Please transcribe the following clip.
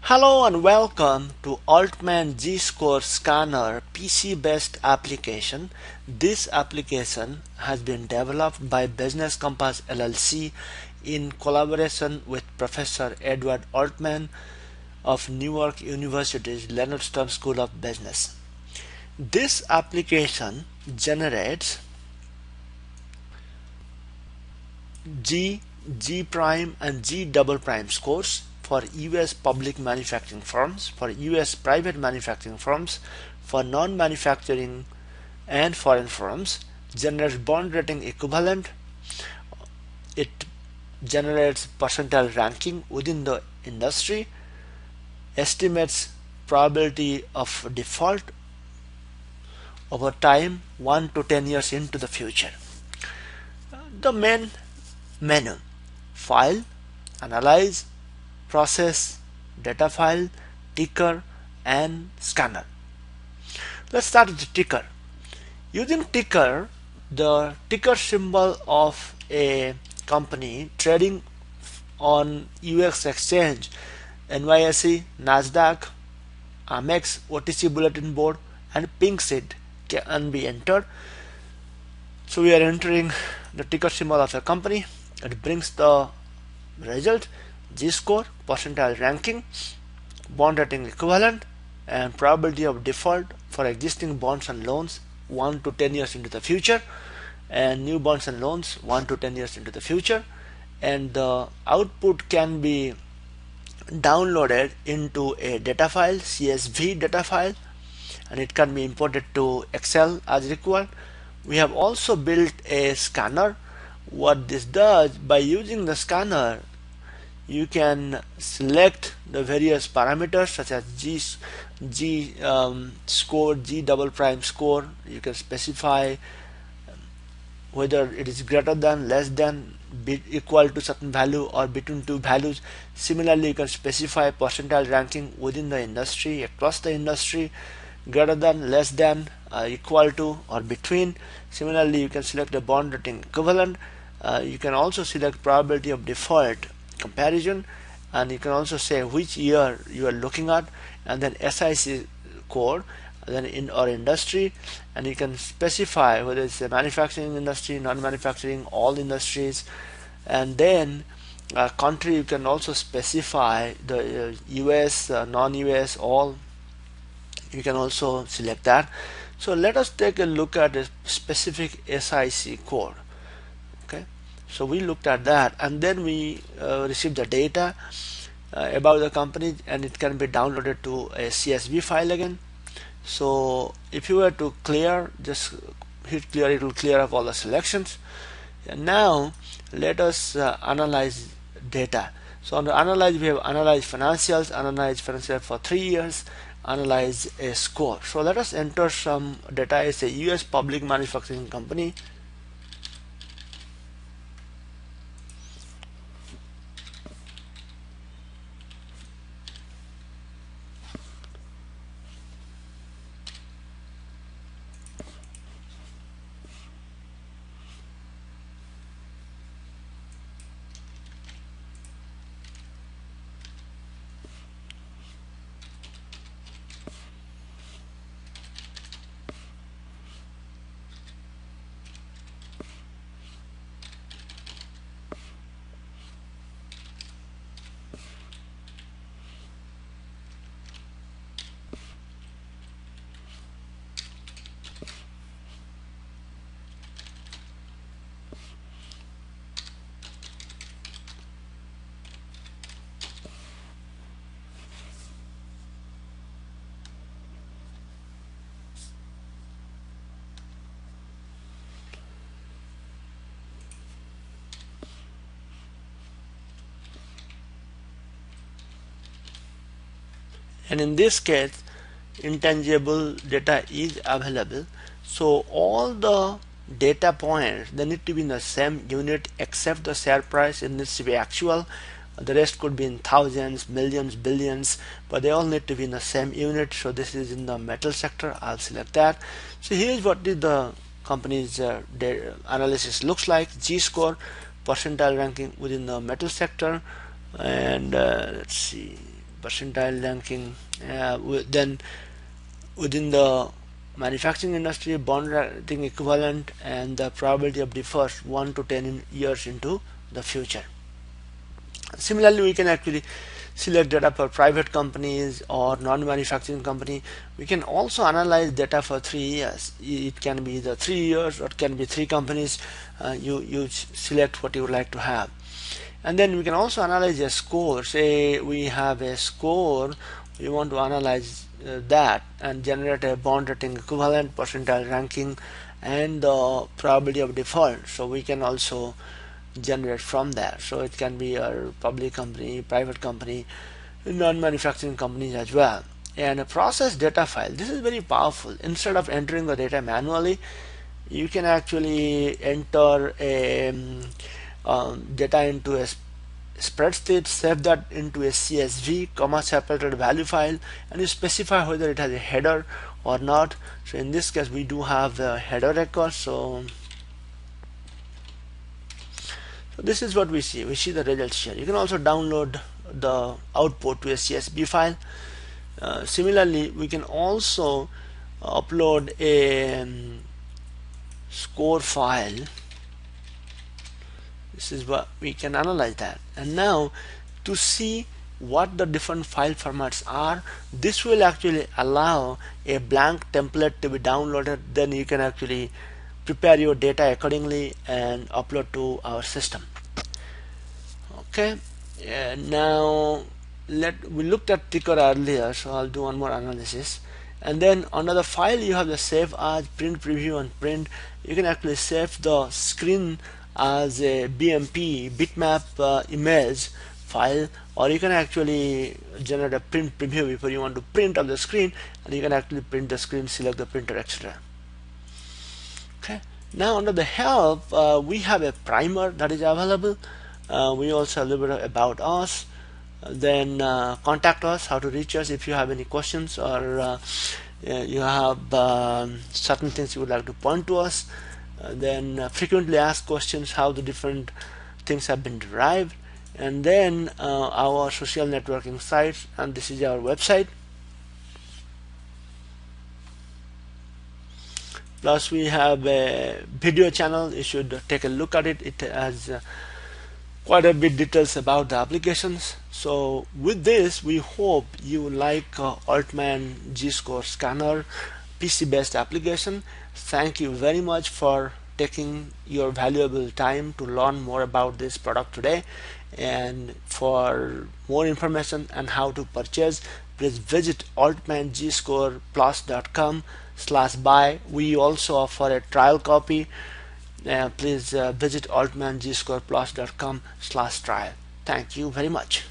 Hello and welcome to Altman Z-Score Scanner PC-based application. This application has been developed by Business Compass LLC in collaboration with Professor Edward Altman of Newark University's Leonard Stern School of Business. This application generates G, G prime and G double prime scores for US public manufacturing firms, for US private manufacturing firms, for non-manufacturing and foreign firms, generates bond rating equivalent. It generates percentile ranking within the industry, estimates probability of default over time 1 to 10 years into the future. The main menu: file, analyze, process, data file, ticker and scanner. Let's start with the ticker. Using ticker, the ticker symbol of a company trading on US exchange, NYSE, NASDAQ, Amex, OTC Bulletin Board and Pink Sheet can be entered. So we are entering the ticker symbol of a company. It brings the result: Z-score, percentile ranking, bond rating equivalent, and probability of default for existing bonds and loans 1 to 10 years into the future, and new bonds and loans 1 to 10 years into the future. And the output can be downloaded into a data file, CSV data file, and it can be imported to Excel as required. We have also built a scanner. What this does, by using the scanner, you can select the various parameters such as G score, G double prime score. You can specify whether it is greater than, less than, equal to certain value, or between two values. Similarly, you can specify percentile ranking within the industry, across the industry, greater than, less than, equal to, or between. Similarly, you can select the bond rating equivalent. You can also select probability of default comparison, and you can also say which year you are looking at, and then SIC code, then in or industry, and you can specify whether it's a manufacturing industry, non-manufacturing, all industries, and then country. You can also specify the US, non-US, all. You can also select that. So let us take a look at a specific SIC code. Okay, so we looked at that, and then we received the data about the company, and it can be downloaded to a CSV file again. So if you were to clear, just hit clear, it will clear up all the selections. And now let us analyze data. So on the analyze, we have analyze financials, analyze financials for 3 years, analyze a score. So let us enter some data. It's a US public manufacturing company. And in this case, intangible data is available. So all the data points, they need to be in the same unit, except the share price. It needs to be actual. The rest could be in thousands, millions, billions, but they all need to be in the same unit. So this is in the metal sector. I'll select that. So here's what the company's analysis looks like: Z-score, percentile ranking within the metal sector, and let's see, percentile ranking. Then within the manufacturing industry, bond rating equivalent, and the probability of default 1 to 10 years into the future. Similarly, we can actually select data for private companies or non-manufacturing company. We can also analyze data for 3 years. It can be the 3 years or it can be 3 companies. You select what you would like to have. And then we can also analyze a score. Say we have a score, we want to analyze that and generate a bond rating equivalent, percentile ranking, and the probability of default. So we can also generate from there. So it can be a public company, private company, non-manufacturing companies as well. And a process data file. This is very powerful. Instead of entering the data manually, you can actually enter a data into a spreadsheet, save that into a CSV, comma separated value file, and you specify whether it has a header or not. So in this case, we do have the header record. So this is what we see. We see the results here. You can also download the output to a CSV file. Similarly, we can also upload a score file. This is what we can analyze that. And now to see what the different file formats are, this will actually allow a blank template to be downloaded. Then you can actually prepare your data accordingly and upload to our system. Okay, now we looked at ticker earlier, so I'll do one more analysis. And then under the file, you have the save as, print preview, and print. You can actually save the screen as a BMP bitmap image file, or you can actually generate a print preview before you want to print on the screen, and you can actually print the screen, select the printer, etc. Okay, now under the help, we have a primer that is available. We also have a little bit about us. Then contact us, how to reach us if you have any questions, or you have certain things you would like to point to us. Then frequently asked questions, how the different things have been derived, and then our social networking sites, and this is our website. Plus we have a video channel. You should take a look at it. It has quite a bit details about the applications. So with this, we hope you like Altman Z-Score Scanner PC based application. Thank you very much for taking your valuable time to learn more about this product today. And for more information on how to purchase, please visit altmanzscoreplus.com/buy. We also offer a trial copy. Please visit altmanzscoreplus.com/trial. Thank you very much.